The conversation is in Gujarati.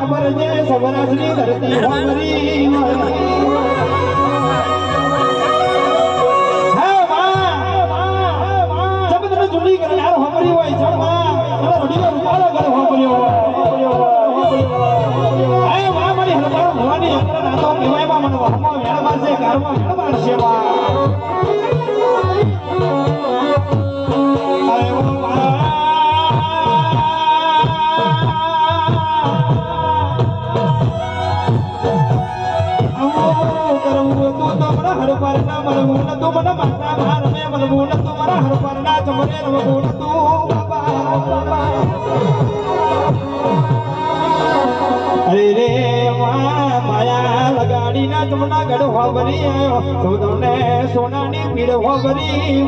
ખબર છે સૌરાષ્ટ્રની ધરતી હોમરી જુડી કરનાર હોમરી હોય છે રૂડીનો રૂપાળો ઘર હોમરી હોય મારી હરબાર ભવાની યંત્ર નાતો કહેવાયમાં મને વહમો વેણમાં છે ઘરમાં વેણમાં સેવા અરે રે માયા લગાડી ના જમના ગઢ હોવરી તમને સોનાની પીડ હોવરી